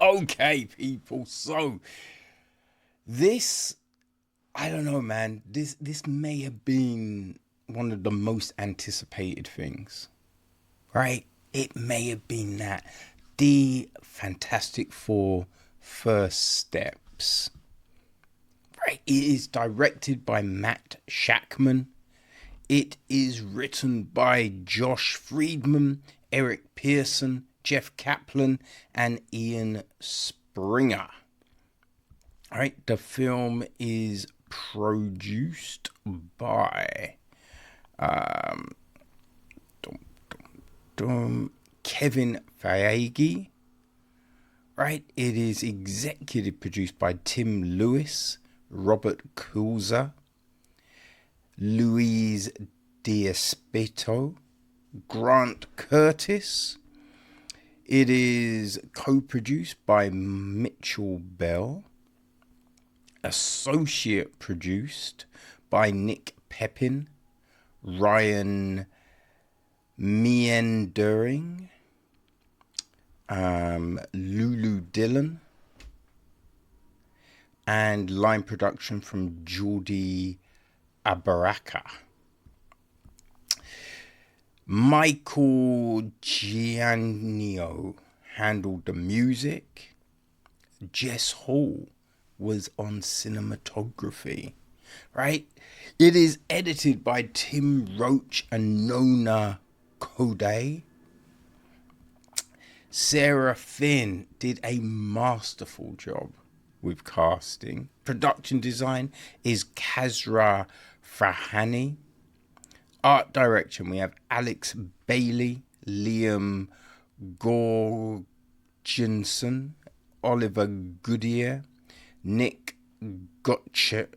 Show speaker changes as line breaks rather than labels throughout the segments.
Okay, people. So this, I don't know, man. This may have been one of the most anticipated things, right? It may have been that. The Fantastic Four First Steps. Right? It is directed by Matt Shakman. It is written by Josh Friedman, Eric Pearson, Jeff Kaplan, and Ian Springer. All right, the film is produced by Kevin Feige. Right, it is executive produced by Tim Lewis, Robert Kulza, Louise D'Espito, Grant Curtis. It is co-produced by Mitchell Bell, associate produced by Nick Pepin, Ryan Meandering, Lulu Dillon, and line production from Jordi Abaraka. Michael Giannio handled the music. Jess Hall was on cinematography, right? It is edited by Tim Roach and Nona Kodai. Sarah Finn did a masterful job with casting. Production design is Kazra Frahani. Art direction, we have Alex Bailey, Liam Gorgensen, Oliver Goodyear, Nick Gottschalk,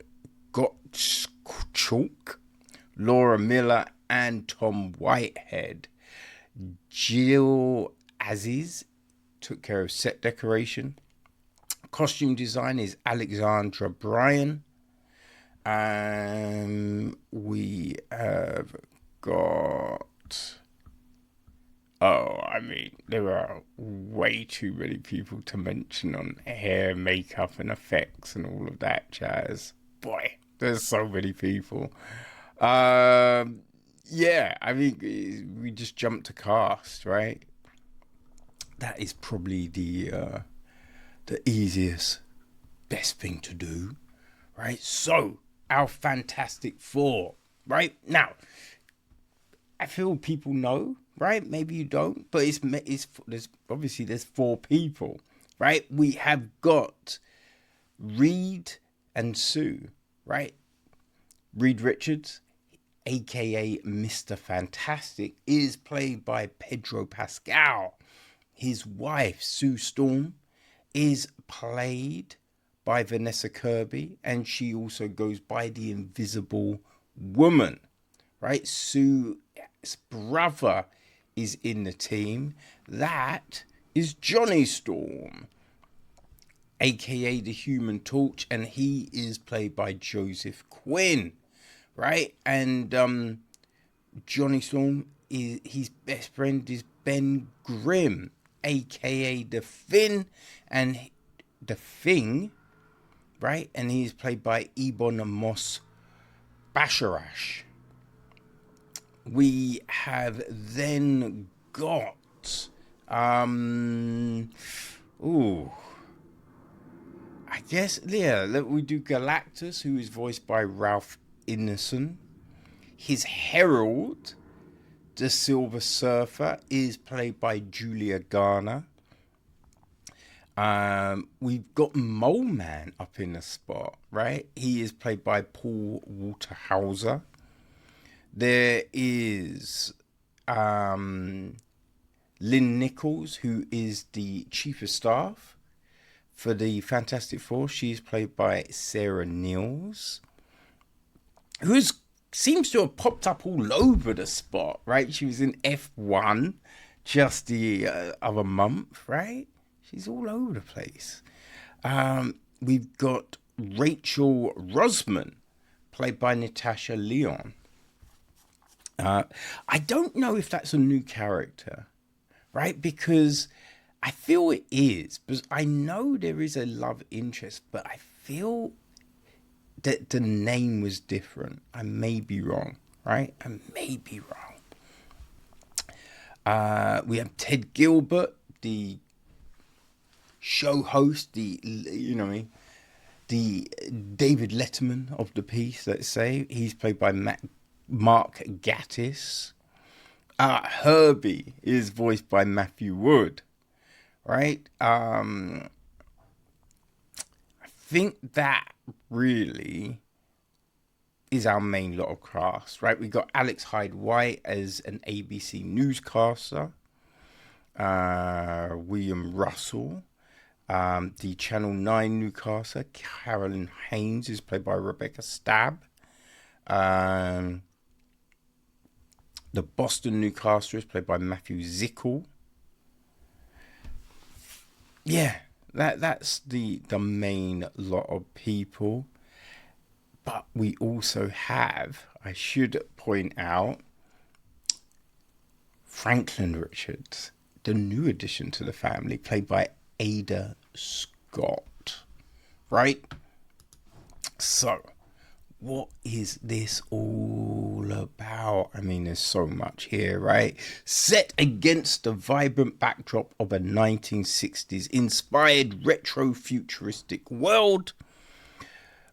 Laura Miller, and Tom Whitehead. Jill Aziz took care of set decoration. Costume design is Alexandra Bryan. We have got... there are way too many people to mention on hair, makeup, and effects and all of that jazz. Boy, there's so many people. We just jumped to cast, right? That is probably the easiest, best thing to do, right? So, our Fantastic Four, right? Now, I feel people know, right? Maybe you don't, but there's four people, right? We have got Reed and Sue, right? Reed Richards, aka Mr. Fantastic, is played by Pedro Pascal. His wife, Sue Storm, is played by Vanessa Kirby, and she also goes by the Invisible Woman, right? Sue's brother is in the team. That is Johnny Storm, aka the Human Torch, and he is played by Joseph Quinn, right? And Johnny Storm, his best friend is Ben Grimm, aka the Finn and the Thing, right? And he is played by Ebon Moss-Bachrach. We have then got we do Galactus, who is voiced by Ralph Ineson. His Herald, the Silver Surfer, is played by Julia Garner. We've got Mole Man up in the spot, right? He is played by Paul Waterhauser. There is Lynn Nichols, who is the Chief of Staff for the Fantastic Four. She's played by Sarah Niels, who seems to have popped up all over the spot, right? She was in F1 just the other month, right? She's all over the place. We've got Rachel Rosman, played by Natasha Lyonne. I don't know if that's a new character, right? Because I feel it is, because I know there is a love interest, but I feel that the name was different. I may be wrong, right? I may be wrong. We have Ted Gilbert, the show host, the David Letterman of the piece, let's say. He's played by Mark Gatiss. Herbie is voiced by Matthew Wood, right? I think that really is our main lot of cast, right? We got Alex Hyde White as an ABC newscaster. William Russell, the Channel 9 newscaster. Carolyn Haynes is played by Rebecca Stabb. The Boston newscaster is played by Matthew Zickel. Yeah, that's the main lot of people. But we also have, I should point out, Franklin Richards, the new addition to the family, played by Ada Scott, right? So, what is this all about? I mean, there's so much here, right? Set against the vibrant backdrop of a 1960s inspired retro-futuristic world,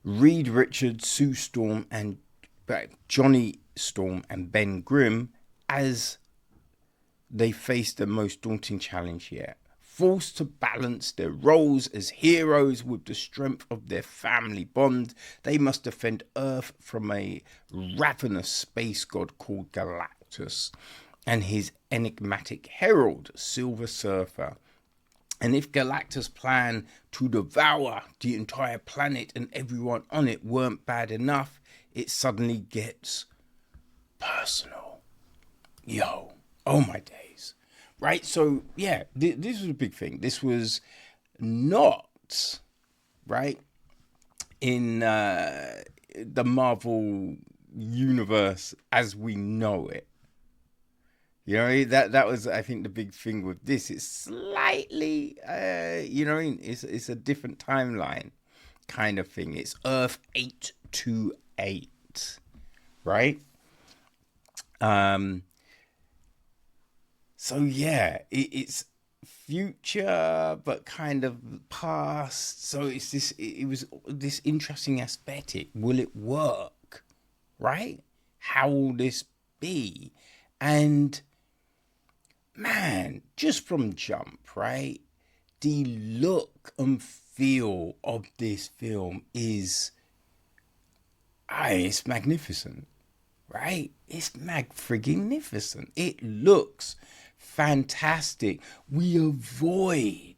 Reed Richards, Sue Storm, and Johnny Storm and Ben Grimm, as they face the most daunting challenge yet. Forced to balance their roles as heroes with the strength of their family bond, they must defend Earth from a ravenous space god called Galactus and his enigmatic herald, Silver Surfer. And if Galactus' plan to devour the entire planet and everyone on it weren't bad enough, it suddenly gets personal. Yo, oh my days. Right, so yeah, this was a big thing. This was not, right, in the Marvel universe as we know it. You know, that was, I think, the big thing with this. It's slightly, it's a different timeline kind of thing. It's Earth 828, right? So yeah, it's future, but kind of past. So it was this interesting aesthetic. Will it work? Right? How will this be? And man, just from jump, right? The look and feel of this film is, it's magnificent, right? It's friggin-nificent. It looks fantastic. We avoid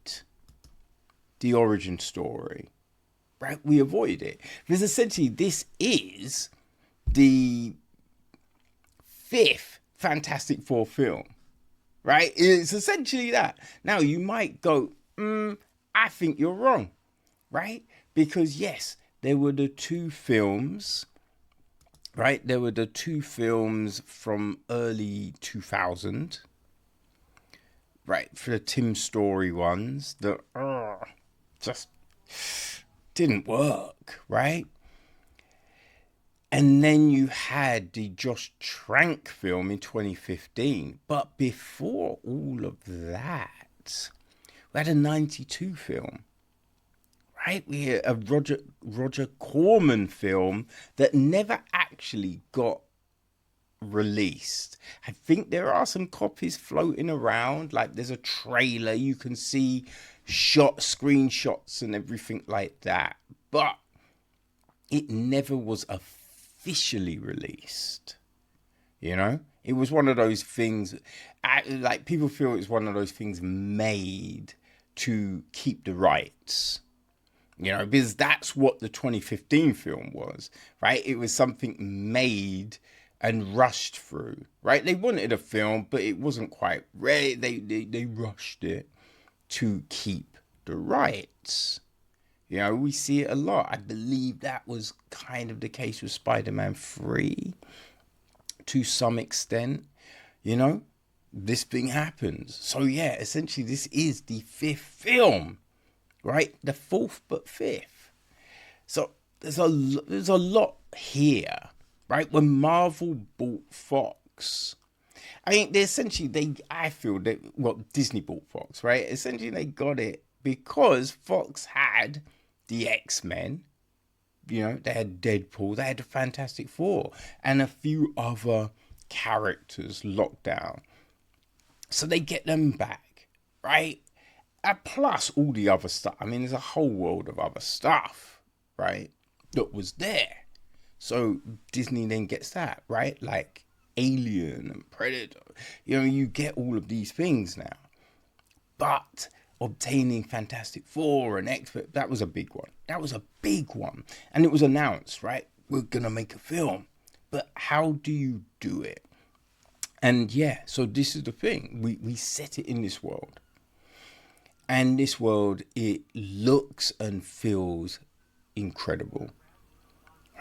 the origin story, right? We avoid it because essentially this is the 5th Fantastic Four film, right? It's essentially that. Now you might go, I think you're wrong, right? Because yes, there were the 2 films, right? There were the 2 films from early 2000, right? For the Tim Story ones that just didn't work, right? And then you had the Josh Trank film in 2015. But before all of that, we had a 92 film, right? We had a Roger Corman film that never actually got released. I think there are some copies floating around. Like there's a trailer, you can see screenshots and everything like that. But it never was officially released. You know, it was one of those things, like people feel it's one of those things made to keep the rights, you know, because that's what the 2015 film was, right? It was something made and rushed through, right? They wanted a film, but it wasn't quite ready. They rushed it to keep the rights. You know, we see it a lot. I believe that was kind of the case with Spider-Man 3 to some extent, you know. this thing happens. So yeah, essentially this is the fifth film, right? The fourth but fifth. So there's a lot here, right? When Marvel bought Fox, I mean, I feel that, Disney bought Fox, right? Essentially they got it because Fox had the X-Men, they had Deadpool, they had the Fantastic Four, and a few other characters locked down. So they get them back, right? And plus all the other stuff. I mean, there's a whole world of other stuff, right, that was there. So Disney then gets that, right? Like Alien and Predator. You get all of these things now. But obtaining Fantastic Four and X-Men, that was a big one. And it was announced, right? We're going to make a film. But how do you do it? And yeah, so this is the thing. We set it in this world. And this world, it looks and feels incredible.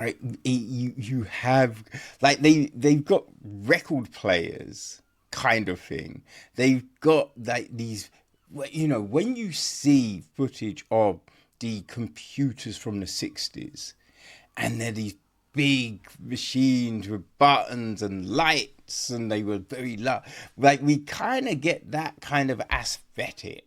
Right? You have, like, they've got record players kind of thing. They've got like these, when you see footage of the computers from the 60s, and they're these big machines with buttons and lights, and they were very loud. Like, we kind of get that kind of aesthetic.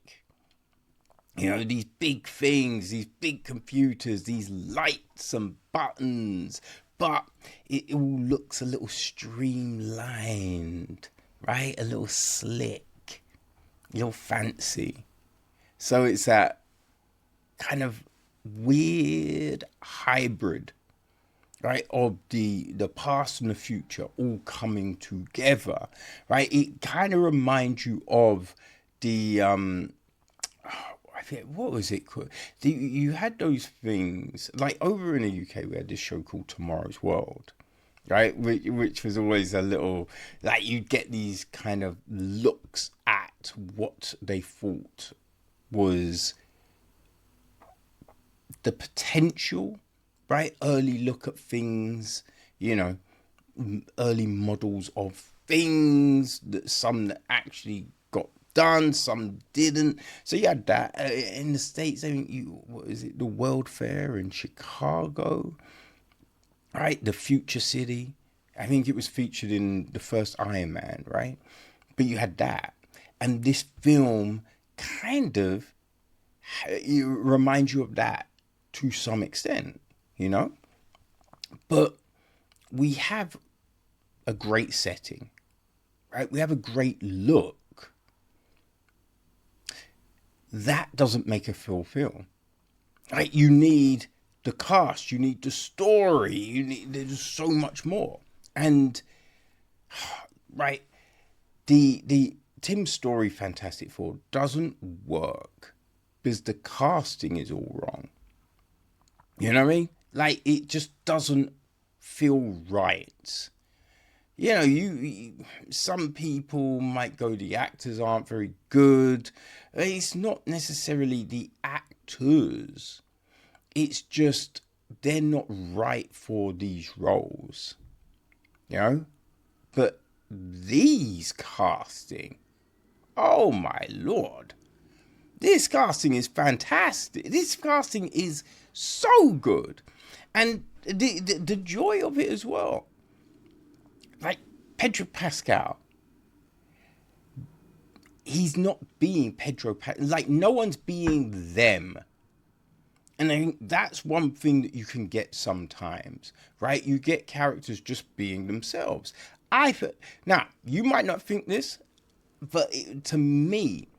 These big things, these big computers, these lights and buttons, but it all looks a little streamlined, right? A little slick, a little fancy. So it's that kind of weird hybrid, right, of the past and the future all coming together, right? It kind of reminds you of the what was it called? You had those things, like over in the UK we had this show called Tomorrow's World, right, which was always a little, like, you'd get these kind of looks at what they thought was the potential, right? Early look at things, early models of things, that some that actually got done, some didn't. So you had that in the States. I mean, what is it? The World Fair in Chicago, right? The Future City. I think it was featured in the first Iron Man, right? But you had that, and this film kind of reminds you of that to some extent, But we have a great setting, right? We have a great look. That doesn't make a full film, right? You need the cast, you need the story, there's so much more. And, right, the Tim Story Fantastic Four doesn't work because the casting is all wrong. You know what I mean? Like, it just doesn't feel right. Some people might go, the actors aren't very good. It's not necessarily the actors. It's just they're not right for these roles. But these casting, oh my Lord. This casting is fantastic. This casting is so good. And the joy of it as well. Like, Pedro Pascal, he's not being Pedro Pascal. Like, no one's being them. And I think that's one thing that you can get sometimes, right? You get characters just being themselves. Now, you might not think this, but to me,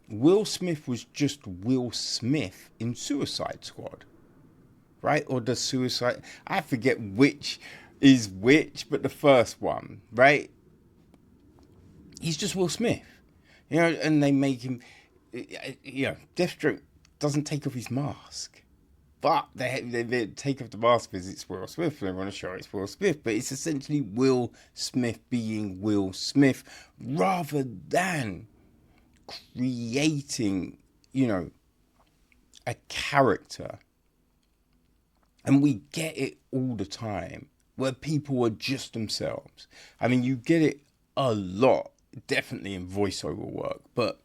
Will Smith was just Will Smith in Suicide Squad, right? Or the Suicide... I forget which is which, but the first one, right? He's just Will Smith, and they make him... Deathstroke doesn't take off his mask. But they take off the mask because it's Will Smith, and they want to show it's Will Smith. But it's essentially Will Smith being Will Smith rather than creating, a character. And we get it all the time where people are just themselves. I mean, you get it a lot. definitely in voiceover work, but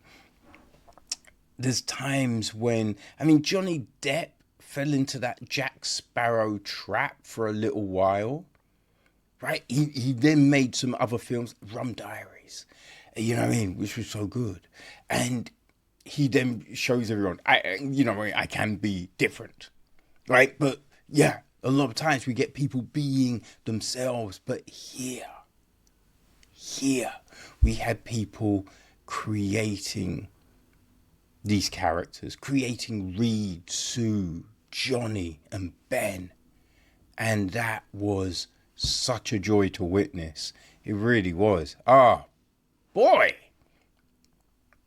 there's times when, I mean, Johnny Depp fell into that Jack Sparrow trap for a little while, right? He then made some other films, Rum Diaries, you know what I mean, which was so good. And he then shows everyone, I can be different, right? But yeah, a lot of times we get people being themselves, but here, we had people creating these characters, creating Reed, Sue, Johnny, and Ben. And that was such a joy to witness. It really was. Ah, boy.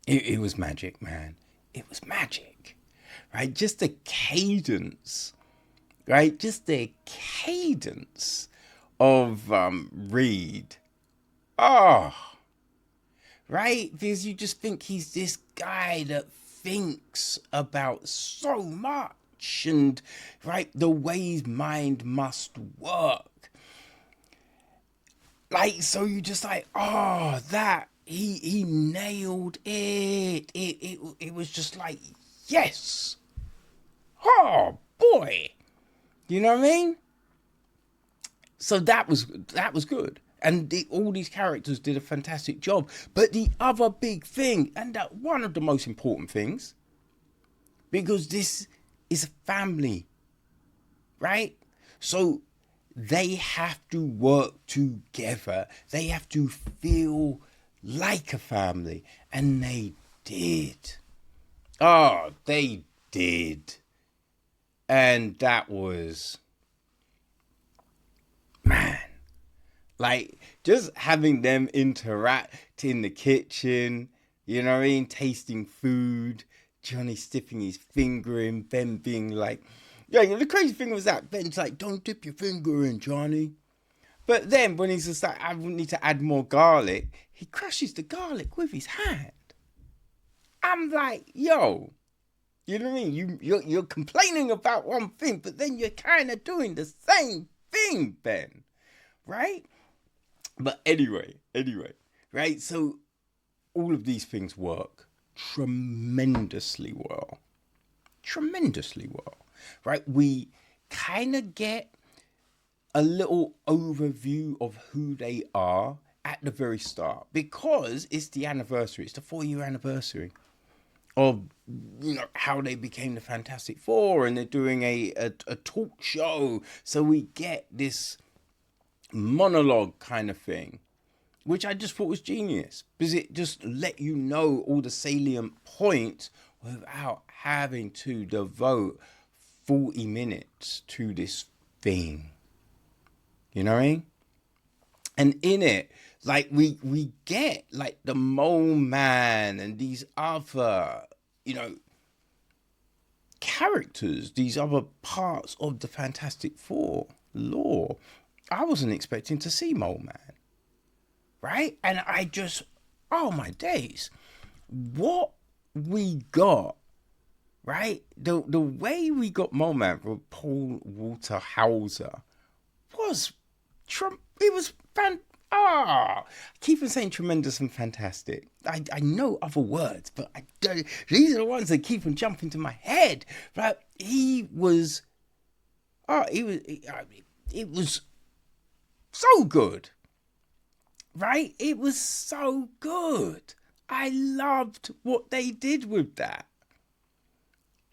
It was magic, man. It was magic, right? Just the cadence, right? Just the cadence of Reed. Ah, right? Because you just think he's this guy that thinks about so much, and right, the way his mind must work. Like, so you just like, oh, that he nailed it. It was just like, yes. Oh boy. You know what I mean? So that was good. And all these characters did a fantastic job. But the other big thing, and that one of the most important things, because this is a family, right? So they have to work together. They have to feel like a family. And they did. Oh, they did. And that was, man. Like, just having them interact in the kitchen, you know what I mean? Tasting food, Johnny sticking his finger in, Ben being like, yeah, the crazy thing was that Ben's like, don't dip your finger in, Johnny. But then when he's just like, I need to add more garlic, he crushes the garlic with his hand. I'm like, yo, you know what I mean? You're complaining about one thing, but then you're kind of doing the same thing, Ben, right? But anyway, right? So all of these things work tremendously well, right? We kind of get a little overview of who they are at the very start, because it's the anniversary. It's the 4-year anniversary of, you know, how they became the Fantastic Four, and they're doing a talk show. So we get this monologue kind of thing, which I just thought was genius, because it just let you know all the salient points without having to devote 40 minutes to this thing. You know what I mean? And in it, like, we get like the Mole Man and these other, you know, characters, these other parts of the Fantastic Four lore. I wasn't expecting to see Mole Man, right? And I just, oh my days, what we got, right? The way we got Mole Man from Paul Walter Hauser was, it was I keep on saying tremendous and fantastic. I know other words, but I don't. These are the ones that keep on jumping to my head. But it was so good, right? It was so good. I loved what they did with that.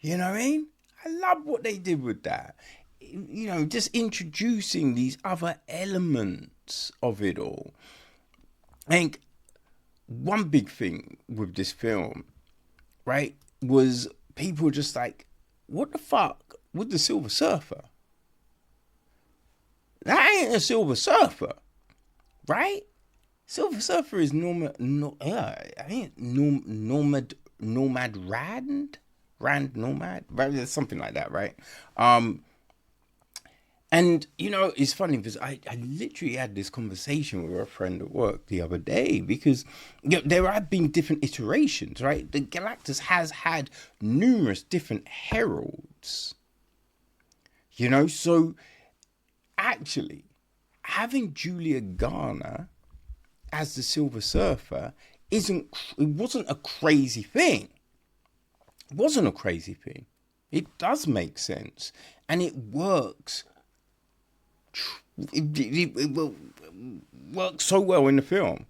You know what I mean? I love what they did with that. You know, just introducing these other elements of it all. I think one big thing with this film, right, was people just like, what the fuck with the Silver Surfer? That ain't a Silver Surfer, right? Silver Surfer is Nomad Rand Nomad, right? Something like that, right? And, you know, it's funny because I literally had this conversation with a friend at work the other day, because, you know, there have been different iterations, right? The Galactus has had numerous different heralds, you know? So actually having Julia Garner as the Silver Surfer it wasn't a crazy thing. It wasn't a crazy thing. It does make sense, and it works. It works so well in the film.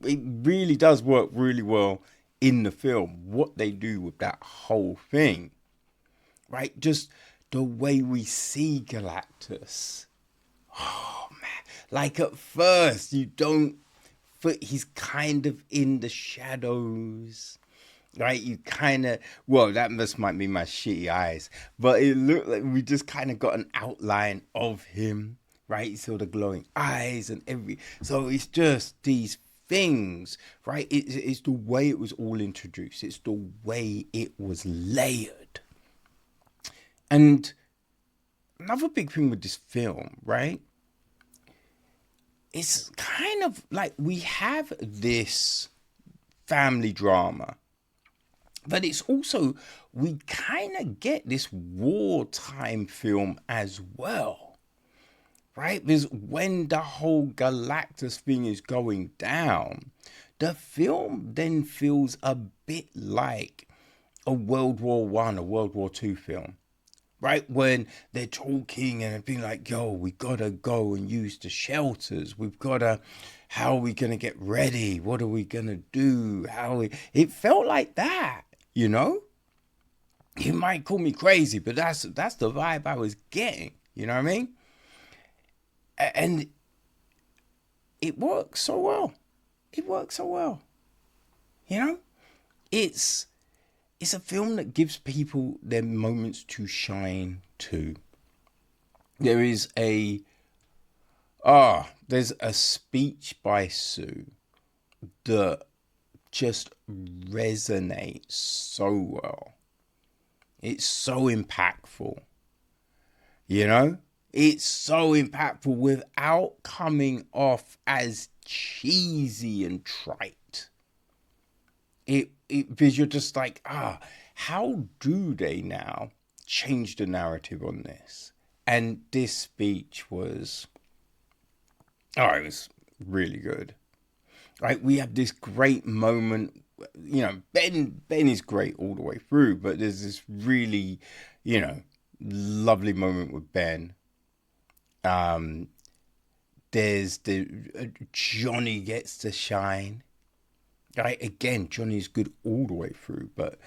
It really does work really well in the film. What they do with that whole thing, right? Just the way we see Galactus. Oh man! Like at first, you don't. He's kind of in the shadows. Right, you kind of, well, that might be my shitty eyes, but it looked like we just kind of got an outline of him, right? You saw the glowing eyes and so it's just these things, right? It's the way it was all introduced. It's the way it was layered. And another big thing with this film, right? It's kind of like we have this family drama, but it's also, we kind of get this wartime film as well, right? Because when the whole Galactus thing is going down, the film then feels a bit like a World War One, a World War Two film, right? When they're talking and being like, yo, we gotta go and use the shelters. How are we gonna get ready? What are we gonna do? It felt like that. You know, you might call me crazy, but that's the vibe I was getting. You know what I mean? And it works so well. It works so well. You know, it's a film that gives people their moments to shine too. There's a speech by Sue that just resonates so well. It's so impactful. You know? It's so impactful without coming off as cheesy and trite. Because you're just like, how do they now change the narrative on this? And this speech was, it was really good. Right, we have this great moment. You know, Ben is great all the way through, but there's this really, lovely moment with Ben. There's Johnny gets to shine. Right, again, Johnny's good all the way through, but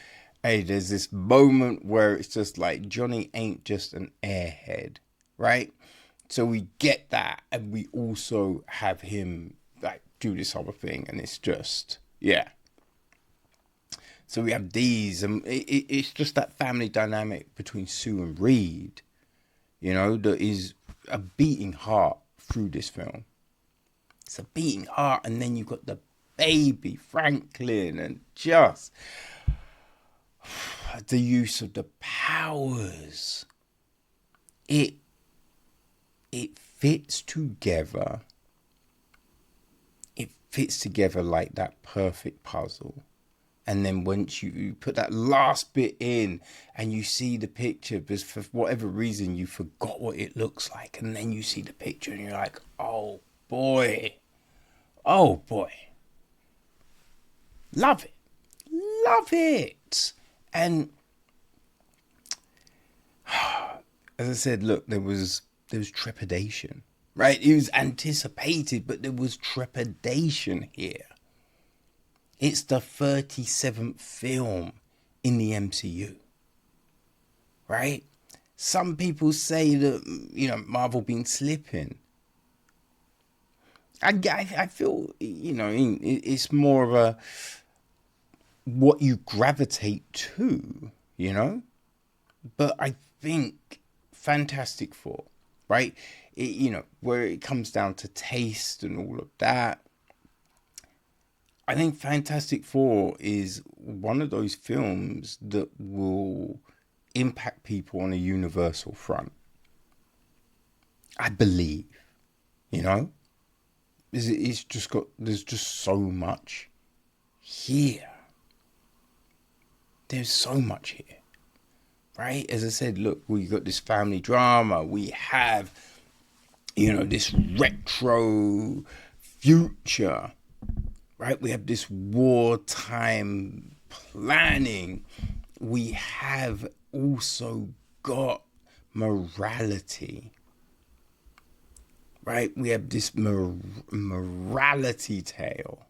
hey, there's this moment where it's just like Johnny ain't just an airhead, right? So we get that, and we also have him like do this other thing, and it's just, yeah. So we have these, and it's just that family dynamic between Sue and Reed, that is a beating heart through this film. It's a beating heart, and then you've got the baby Franklin, and just the use of the powers. It fits together. It fits together like that perfect puzzle. And then once you put that last bit in and you see the picture, because for whatever reason you forgot what it looks like, and then you see the picture and you're like, oh boy. Love it. And as I said, look, there was trepidation, right? It was anticipated, but there was trepidation here. It's the 37th film in the MCU, right? Some people say that, Marvel been slipping. I feel, it's more of a what you gravitate to, But I think Fantastic Four, right? Where it comes down to taste and all of that, I think Fantastic Four is one of those films that will impact people on a universal front. I believe, there's just so much here. There's so much here, right? As I said, look, we got this family drama. We have, this retro future, right? We have this wartime planning. We have also got morality, right? We have this morality tale,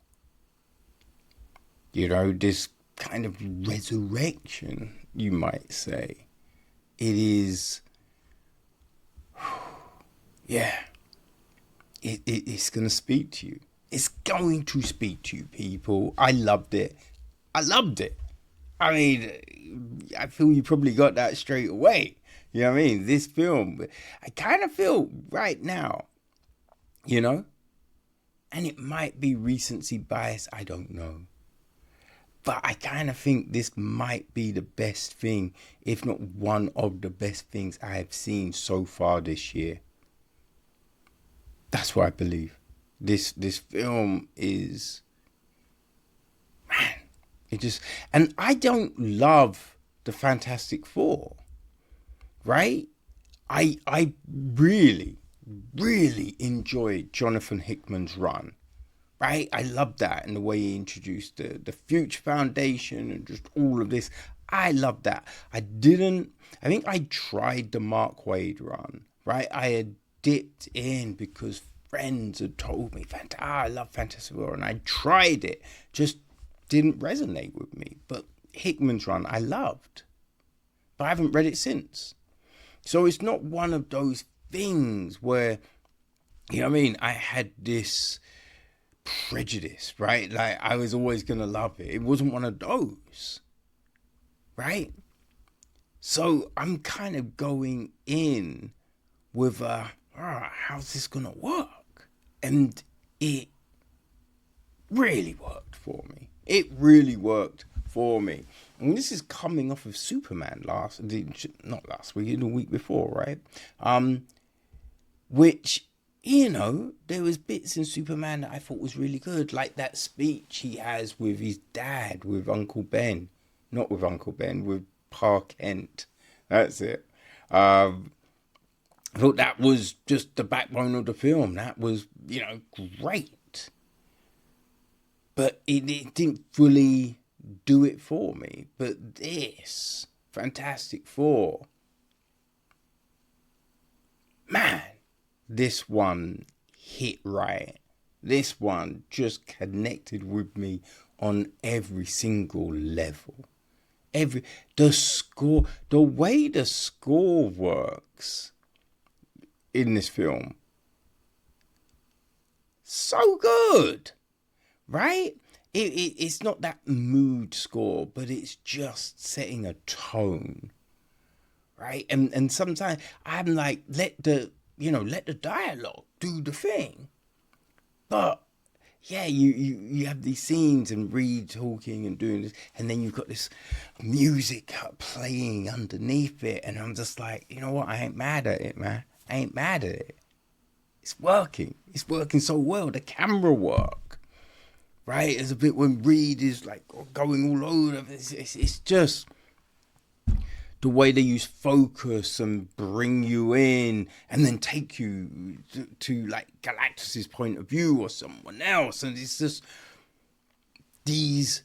you know, this kind of resurrection, you might say. It is, yeah, it's going to speak to you. It's going to speak to you, people. I loved it. I mean, I feel you probably got that straight away. You know what I mean? This film, I kind of feel right now, you know, and it might be recency bias, I don't know. But I kind of think this might be the best thing, if not one of the best things I have seen so far this year. That's what I believe. This film is, man, it just, and I don't love the Fantastic Four, right? I really, really enjoyed Jonathan Hickman's run, right? I love that, and the way he introduced the Future Foundation and just all of this. I love that. I think I tried the Mark Waid run, right? I had dipped in because friends had told me, I love Fantastic Four, and I tried it. Just didn't resonate with me. But Hickman's run, I loved. But I haven't read it since. So it's not one of those things where, you know what I mean, I had this prejudice, right? Like, I was always going to love it. It wasn't one of those, right? So I'm kind of going in with how's this going to work? And it really worked for me. And this is coming off of Superman not last week, the week before, right? Which, you know, there was bits in Superman that I thought was really good. Like that speech he has with his dad, with Uncle Ben. Not with Uncle Ben, with Pa Kent. That's it. I thought that was just the backbone of the film. That was, you know, great. But it didn't fully do it for me. But this Fantastic Four, man, this one hit right. This one just connected with me on every single level. The way the score works in this film, so good, right? It's not that mood score, but it's just setting a tone, right? And sometimes I'm like, let the dialogue do the thing. But yeah, you have these scenes and Reed talking and doing this, and then you've got this music playing underneath it, and I'm just like, you know what? I ain't mad at it, man. I ain't mad at it. It's working. It's working so well. The camera work, right? There's a bit when Reed is like going all over. It's just the way they use focus and bring you in and then take you to like Galactus's point of view or someone else. And it's just these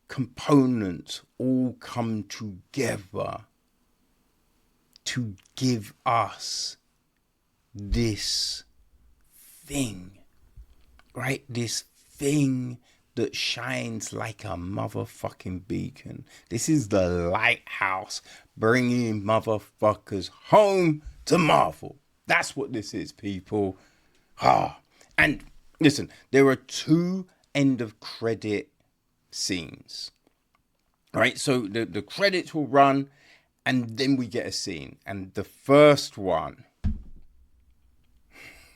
components all come together to give us this thing, right? This thing that shines like a motherfucking beacon. This is the lighthouse bringing motherfuckers home to Marvel. That's what this is, people. And listen, there are 2 end of credit scenes, right? So the credits will run and then we get a scene. And the first one,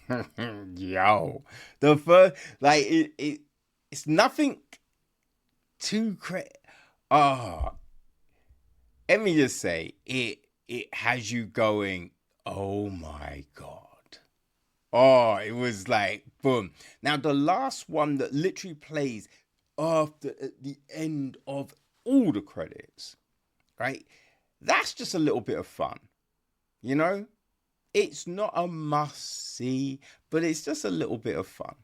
the first, like, it's nothing too crazy. Let me just say, it has you going, oh my God. Oh, it was like, boom. Now, the last one that literally plays after, at the end of all the credits, right? That's just a little bit of fun, you know? It's not a must-see, but it's just a little bit of fun.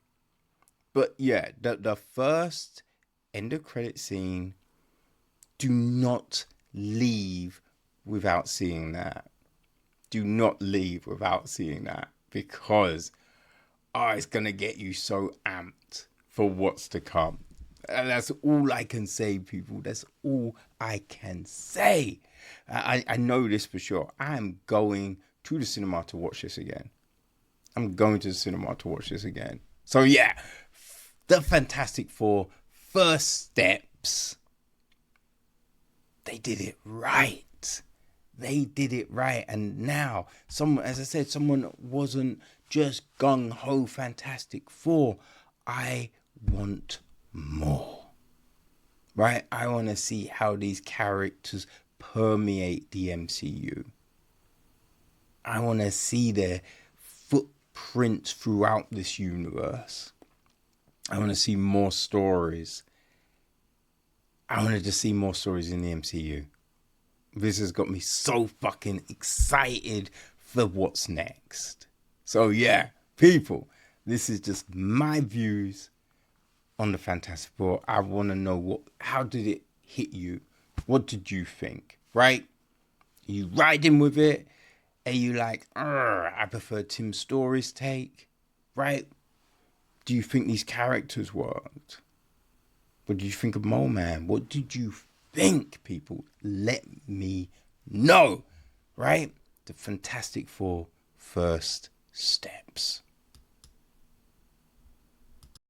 But yeah, the first end of credit scene, do not leave without seeing that. Do not leave without seeing that, because it's gonna get you so amped for what's to come. And that's all I can say, people. That's all I can say. I know this for sure. I'm going to the cinema to watch this again. So yeah, the Fantastic Four first steps. They did it right. And now, as I said, someone wasn't just gung-ho Fantastic Four. I want more. Right? I want to see how these characters permeate the MCU. I want to see their footprints throughout this universe. I want to see more stories. I wanted to see more stories in the MCU. This has got me so fucking excited for what's next. So yeah, people, this is just my views on the Fantastic Four. I want to know how did it hit you? What did you think? Right? Are you riding with it? Are you like, I prefer Tim Story's take? Right? Do you think these characters worked? What did you think of Mole Man? What did you think, people? Let me know. Right? The Fantastic Four first steps.